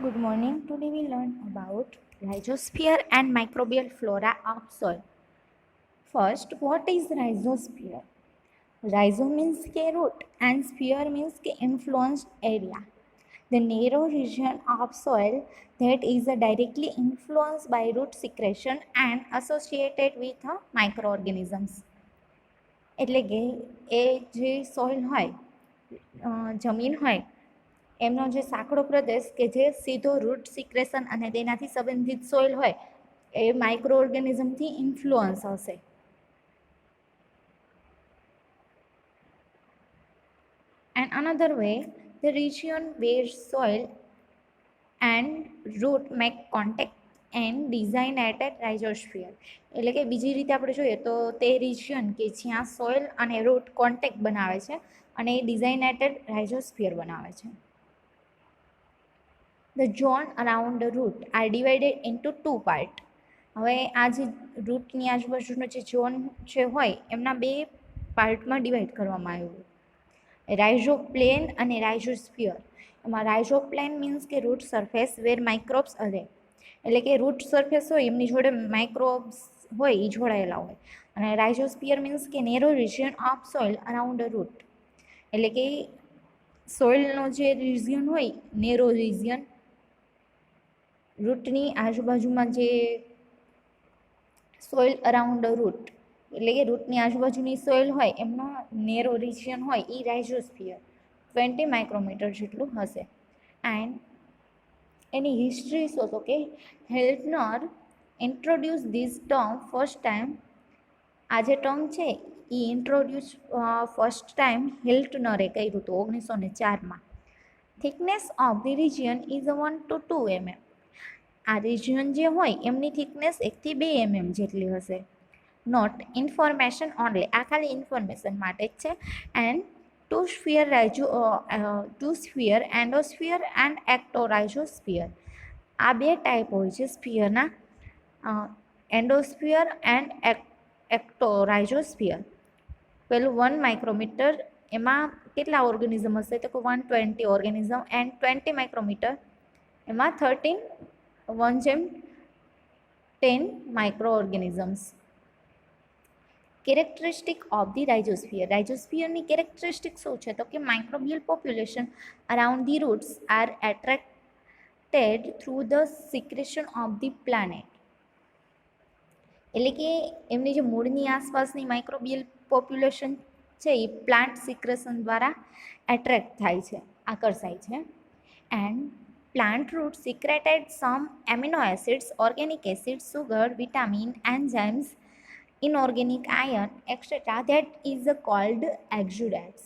Good morning. Today we learn about rhizosphere and microbial flora of soil. First, what is rhizosphere? Rhizo means ke root and sphere means ke influenced area. The narrow region of soil that is directly influenced by root secretion and associated with microorganisms. એટલે કે એ જે soil હોય જમીન હોય એમનો જે સાંકડો પ્રદેશ કે જે સીધો રૂટ સિક્રેશન અને તેનાથી સંબંધિત સોઇલ હોય એ માઇક્રો ઓર્ગેનિઝમથી ઇન્ફ્લુઅન્સ હશે. And another way, the region where soil and root make contact and designated rhizosphere. એટલે કે બીજી રીતે આપણે જોઈએ તો તે રિજિયન કે જ્યાં સોઇલ અને રૂટ કોન્ટેક્ટ બનાવે છે અને એ ડિઝાઇનેટેડ રાઇઝોસ્ફિયર બનાવે છે. The zone around the root are divided into two parts. હવે આ જે રૂટની આજુબાજુનો જે ઝોન જે હોય એમના બે પાર્ટમાં ડિવાઈડ કરવામાં આવ્યું. રાઇઝોપ્લેન અને રાઇઝોસ્ફિયર. એમાં રાઇઝોપ્લેન મીન્સ કે રૂટ સરફેસ વેર માઇક્રોબ્સ અરે, એટલે કે રૂટ સરફેસ હોય એમની જોડે માઇક્રોબ્સ હોય એ જોડાયેલા હોય. અને રાઇઝોસ્ફિયર મીન્સ કે narrow region of soil around root, એટલે કે સોઇલનો જે રિજિયન હોય નેરો રિજિયન, રૂટની આજુબાજુમાં જે સોઇલ અરાઉન્ડ રૂટ એટલે કે રૂટની આજુબાજુની સોઇલ હોય એમનો નેરો રિજિયન હોય એ રાઇઝોસ્ફિયર 20 માઇક્રોમીટર જેટલું હશે. એન્ડ એની હિસ્ટ્રી શું તો કે Hiltner introduce this term first time. આ જે ટર્મ છે એ ઇન્ટ્રોડ્યુસ ફર્સ્ટ ટાઈમ હેલ્ટનરે કર્યું હતું 1904માં. Thickness of the region is 1 to 2 mm. આ રિજિયન જે હોય એમની થિકનેસ 1 થી 2 mm જેટલી હશે. નોટ ઇન્ફોર્મેશન ઓનલી, આ ખાલી ઇન્ફોર્મેશન માટે જ છે. And two sphere endosphere and ectorhizosphere. આ બે ટાઈપ હોય છે સ્ફિયરના, એન્ડોસ્ફિયર એન્ડ એક્ટોરાઇઝોસ્ફિયર. પેલું 1 માઇક્રોમીટર એમાં કેટલા ઓર્ગેનિઝમ હશે તો કે 120 ઓર્ગેનિઝમ. એન્ડ 20 માઇક્રોમીટર એમાં 1/10 microorganisms. Characteristic of the rhizosphere. રાઇઝોસ્ફિયરની કેરેક્ટરિસ્ટિક શું છે તો કે microbial population around the roots are attracted through the secretion of the planet. એટલે કે એમની જે મૂળની આસપાસની માઇક્રોબિયલ પોપ્યુલેશન છે એ પ્લાન્ટ સિક્રેશન દ્વારા એટ્રેક્ટ થાય છે, આકર્ષાય છે. And plant roots secreted some amino acids, organic acids, sugar, vitamin, enzymes, inorganic iron, etc. that is called exudates.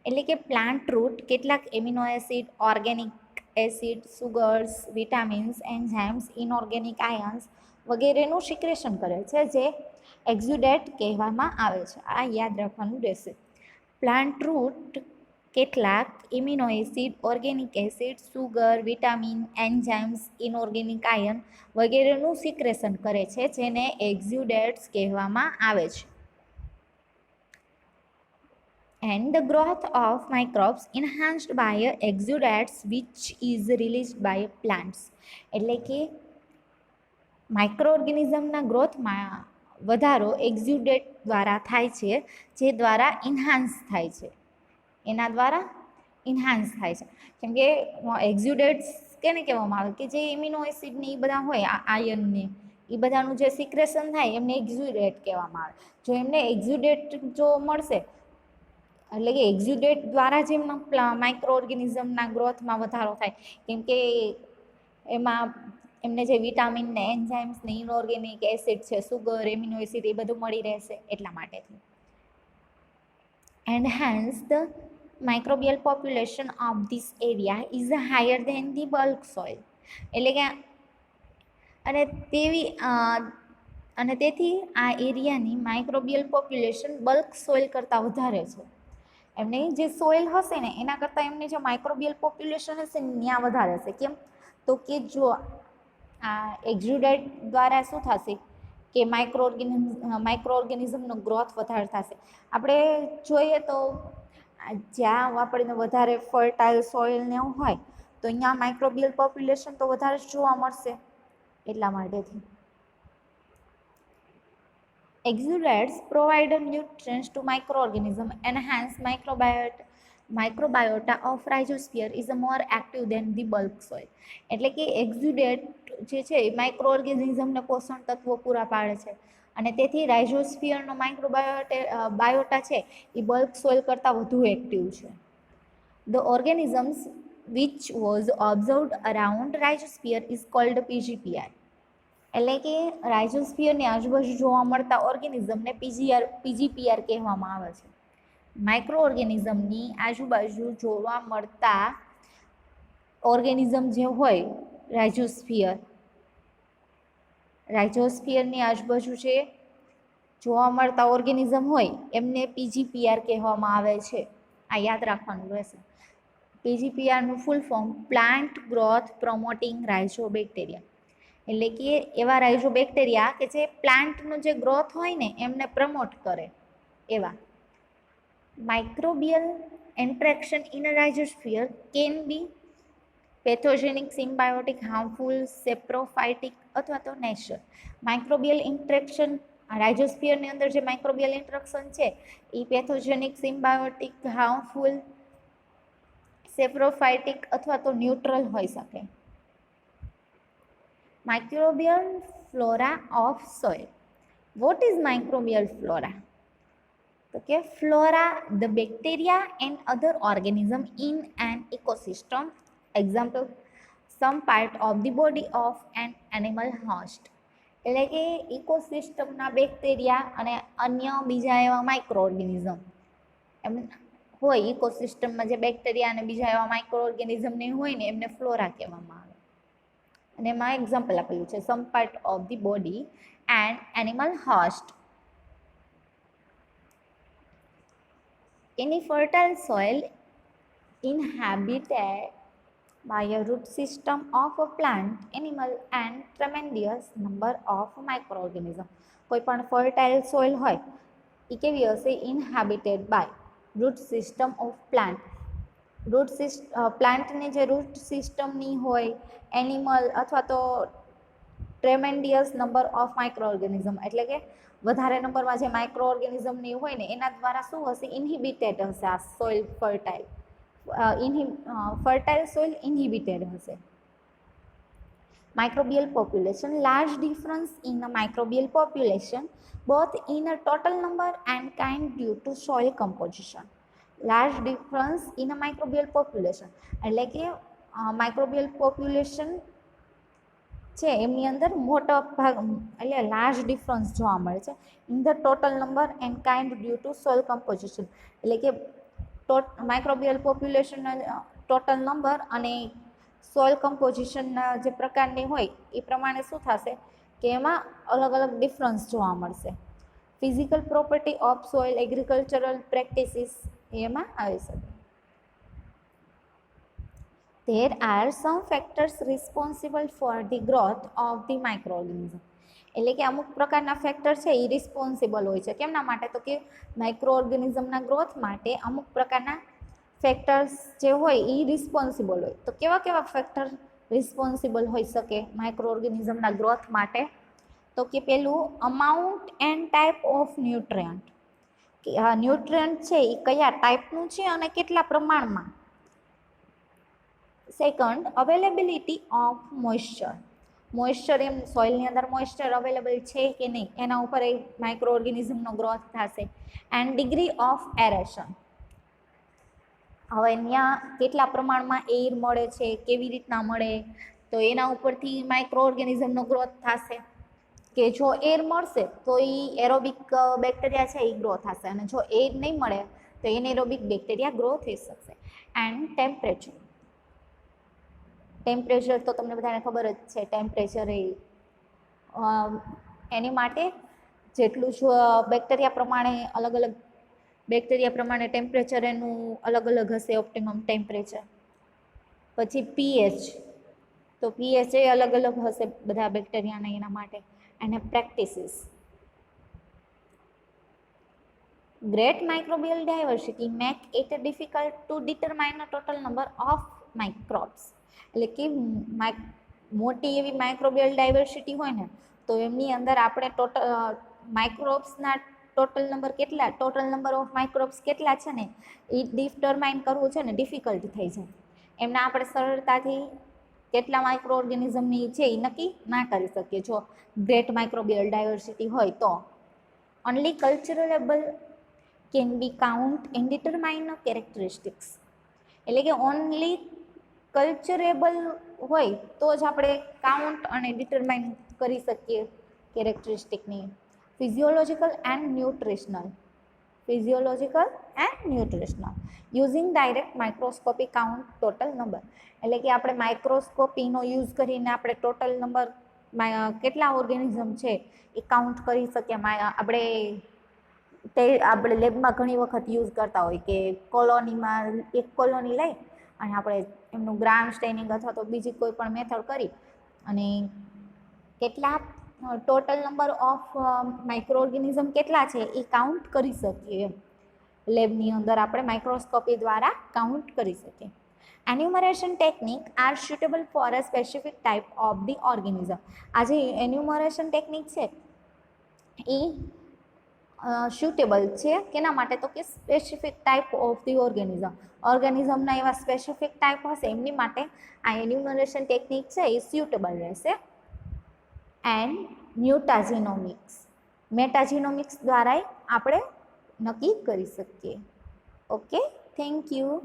એટલે કે પ્લાન્ટ રૂટ કેટલાક amino acid, organic acid, sugars, vitamins, enzymes, inorganic ions વગેરેનું secretion કરે છે જે એક્ઝુડેટ કહેવામાં આવે છે. આ યાદ રાખવાનું રહેશે. પ્લાન્ટ રૂટ કેટલાક immuno acid, organic acid, sugar, vitamin, enzymes, inorganic ion વગેરેનું સિક્રેશન કરે છે જેને એક્ઝ્યુડેટ્સ કહેવામાં આવે છે. And the growth of microbes enhanced by exudates which is released by plants. એટલે કે માઇક્રો ઓર્ગેનિઝમના ગ્રોથમાં વધારો એક્ઝ્યુડેટ દ્વારા થાય છે, જે દ્વારા ઇન્હાન્સ થાય છે, એના દ્વારા ઇન્હાન્સ થાય છે. કેમ કે એક્ઝ્યુડેટ્સ કેને કહેવામાં આવે કે જે ઇમ્યુનો એસિડને એ બધા હોય આયનને એ બધાનું જે સિક્રેશન થાય એમને એક્ઝ્યુડેટ કહેવામાં આવે. જો એમને એક્ઝ્યુડેટ જો મળશે એટલે કે એક્ઝ્યુડેટ દ્વારા જ એમના માઇક્રો ઓર્ગેનિઝમના ગ્રોથમાં વધારો થાય, કેમ કે એમાં એમને જે વિટામિન ને એન્ઝાઇમ્સ ને ઇનઓર્ગેનિક એસિડ છે, સુગર, એમિનો એસિડ એ બધું મળી રહેશે એટલા માટેથી. And hence the microbial population of this area is higher than the bulk soil. એટલે કે અને તેથી આ એરિયાની માઇક્રોબિયલ પોપ્યુલેશન બલ્ક સોઇલ કરતાં વધારે છે. એમની જે સોઇલ હશે ને એના કરતાં એમની જે માઇક્રોબિયલ પોપ્યુલેશન હશે ને ત્યાં વધારે હશે. કેમ તો કે જો આ એક્ઝ્યુડેટ દ્વારા શું થશે કે માઇક્રો ઓર્ગેનિઝમનો ગ્રોથ વધારે થશે. આપણે જોઈએ તો જ્યાં આપણને વધારે ફર્ટાઇલ સોઇલ ને એવું હોય તો અહીંયા માઇક્રોબિયલ પોપ્યુલેશન તો વધારે જ જોવા મળશે એટલા માટેથી. Exudates provide nutrients to microorganisms, enhance microbiota of rhizosphere is more active than the bulk soil. એટલે કે એક્ઝ્યુડેટ જે છે એ માઇક્રો ઓર્ગેનિઝમને પોષણ તત્વો પૂરા પાડે છે અને તેથી રાઇઝોસ્ફિયરનો બાયોટા છે એ બલ્ક સોઇલ કરતાં વધુ એક્ટિવ છે. The organisms which was observed around rhizosphere is called PGPR. એટલે કે રાઇઝોસ્ફિયરની આજુબાજુ જોવા મળતા ઓર્ગેનિઝમને પીજીપીઆર કહેવામાં આવે છે. માઇક્રો ઓર્ગેનિઝમની આજુબાજુ જોવા મળતા ઓર્ગેનિઝમ જે હોય રાઇઝોસ્ફિયરની આજુબાજુ જે જોવા મળતા ઓર્ગેનિઝમ હોય એમને પીજીપીઆર કહેવામાં આવે છે. આ યાદ રાખવાનું રહેશે. પીજીપીઆરનું ફૂલ ફોર્મ પ્લાન્ટ ગ્રોથ પ્રોમોટિંગ રાઇઝોબેક્ટેરિયા. એટલે કે એવા રાઇઝોબેક્ટેરિયા કે જે પ્લાન્ટનો જે ગ્રોથ હોય ને એમને પ્રમોટ કરે એવા. Microbial interaction in a rhizosphere can be pathogenic, symbiotic, harmful, saprophytic અથવા તો નેચરલ. માઇક્રોબિયલ ઇન્ટરેક્શન રાઇઝોસ્ફિયરની અંદર જે માઇક્રોબિયલ ઇન્ટરેક્શન છે એ પેથોજેનિક, સિમ્બાયોટિક, હાર્મફુલ, સેપ્રોફાઇટિક અથવા તો ન્યુટ્રલ હોઈ શકે. Microbial flora of soil. What is microbial flora? Okay, flora, the bacteria and other organisms in an ecosystem. Example, some part of the body of an animal host. એટલે કે ઇકોસિસ્ટમના bacteria અને અન્ય બીજા એવા માઇક્રો ઓર્ગેનિઝમ એમ હોય. ઇકોસિસ્ટમમાં જે bacteria અને બીજા એવા માઇક્રો ઓર્ગેનિઝમને હોય ને એમને ફ્લોરા કહેવામાં આવે. અને એમાં એક્ઝામ્પલ આપેલું છે some part of the body and animal host. એની fertile soil inhabited by a root system of a plant, animal and tremendous number of microorganisms. કોઈ પણ ફર્ટાઇલ સોઇલ હોય એ કેવી હશે? Inhabited by root system of plant. પ્લાન્ટની જે root સિસ્ટમની હોય, એનિમલ અથવા તો tremendous number of microorganism એટલે કે વધારે નંબરમાં જે માઇક્રો ઓર્ગેનિઝમની હોય ને એના દ્વારા શું હશે? ઇન્હિબિટેડ હશે આ સોઇલ ફર્ટાઇલ. ફર્ટાઇલ સોઇલ ઇન્હિબિટેડ હશે. Microbial population. Large difference in the microbial population both in a total number and kind due to soil composition. Large difference in a microbial population એટલે કે માઇક્રોબિયલ પોપ્યુલેશન છે એમની અંદર મોટા ભાગ એટલે large difference જોવા મળે છે in the total number and kind due to soil composition. એટલે કે માઇક્રોબિયલ પોપ્યુલેશનના ટોટલ નંબર અને સોઇલ કમ્પોઝિશનના જે પ્રકારની હોય એ પ્રમાણે શું થશે કે એમાં અલગ અલગ ડિફરન્સ જોવા મળશે. Physical property of soil, agricultural practices એમાં આવી શકે. There are some factors responsible for the growth of the microorganism. એટલે કે અમુક પ્રકારના ફેક્ટર છે એ રિસ્પોન્સિબલ હોય છે. કેમના માટે? તો કે માઇક્રો ઓર્ગેનિઝમના ગ્રોથ માટે અમુક પ્રકારના ફેક્ટર્સ જે હોય એ રિસ્પોન્સિબલ હોય. તો કેવા કેવા ફેક્ટર રિસ્પોન્સિબલ હોઈ શકે માઇક્રો ઓર્ગેનિઝમના ગ્રોથ માટે? તો કે પેલું amount and type of nutrient. કે આ ન્યુટ્રિયન્ટ છે એ કયા ટાઈપનું છે અને કેટલા પ્રમાણમાં. સેકન્ડ, અવેલેબિલિટી ઓફ મોઇશ્ચર એમ સોઇલની અંદર મોઇશ્ચર અવેલેબલ છે કે નહીં એના ઉપર એ માઇક્રો ઓર્ગેનિઝમનો ગ્રોથ થશે. And degree of aeration. હવે ત્યાં કેટલા પ્રમાણમાં એર મળે છે, કેવી રીતના મળે, તો એના ઉપરથી માઇક્રો ઓર્ગેનિઝમનો ગ્રોથ થશે. કે જો એર મળશે તો એ એરોબિક બેક્ટેરિયા છે એ ગ્રો થશે અને જો એર નહીં મળે તો એનેરોબિક બેક્ટેરિયા ગ્રો થઈ શકશે. એન્ડ ટેમ્પરેચર તો તમને બધાને ખબર જ છે. ટેમ્પરેચર એની માટે જેટલું જ બેક્ટેરિયા પ્રમાણે અલગ અલગ બેક્ટેરિયા પ્રમાણે ટેમ્પરેચર એનું અલગ અલગ હશે, ઓપ્ટિમમ ટેમ્પરેચર. પછી પીએચ, તો પીએચ એ અલગ અલગ હશે બધા બેક્ટેરિયાના એના માટે. અને practices. Great microbial diversity make it difficult to determine a total number of microbes. એટલે કે મોટી એવી માઇક્રોબિયલ ડાયવર્સિટી હોય ને તો એમની અંદર આપણે ટોટલ માઇક્રોબ્સના ટોટલ નંબર ઓફ માઇક્રોબ્સ કેટલા છે ને એ ડિટરમાઇન કરવું છે ને ડિફિકલ્ટ થઈ જાય. એમના આપણે સરળતાથી કેટલા માઇક્રો ઓર્ગેનિઝમની છે એ નક્કી ના કરી શકીએ જો ગ્રેટ માઇક્રોબિયલ ડાયવર્સિટી હોય તો. Only culturable can be count and determine characteristics. એટલે કે ઓનલી કલ્ચરેબલ હોય તો જ આપણે કાઉન્ટ અને ડિટરમાઇન કરી શકીએ કેરેક્ટરિસ્ટિકની. Physiological and nutritional using direct microscopy count total number. એટલે કે આપણે માઇક્રોસ્કોપીનો યુઝ કરીને આપણે ટોટલ નંબર કેટલા ઓર્ગેનિઝમ છે એ કાઉન્ટ કરી શકીએ. આપણે લેબમાં ઘણી વખત યુઝ કરતા હોય કે કોલોનીમાં એક કોલોની લઈ અને આપણે એમનું ગ્રામ સ્ટેનિંગ અથવા તો બીજી કોઈ પણ મેથડ કરી અને કેટલા total number of micro organism કેટલા છે એ કાઉન્ટ કરી શકીએ. લેબની અંદર આપણે માઇક્રોસ્કોપી દ્વારા કાઉન્ટ કરી શકીએ. Enumeration technique are suitable for a specific type of the organism. આ જે એન્યુમરેશન ટેકનિક છે એ સુટેબલ છે કેના માટે તો કે સ્પેસિફિક ટાઈપ ઓફ ધી ઓર્ગેનિઝમના એવા સ્પેસિફિક ટાઈપ હશે એમની માટે આ એન્યુમરેશન ટેકનિક છે એ સ્યુટેબલ રહેશે. એન્ડ મેટાજીનોમિક્સ દ્વારા આપણે નક્કી કરી શકીએ. Okay, thank you.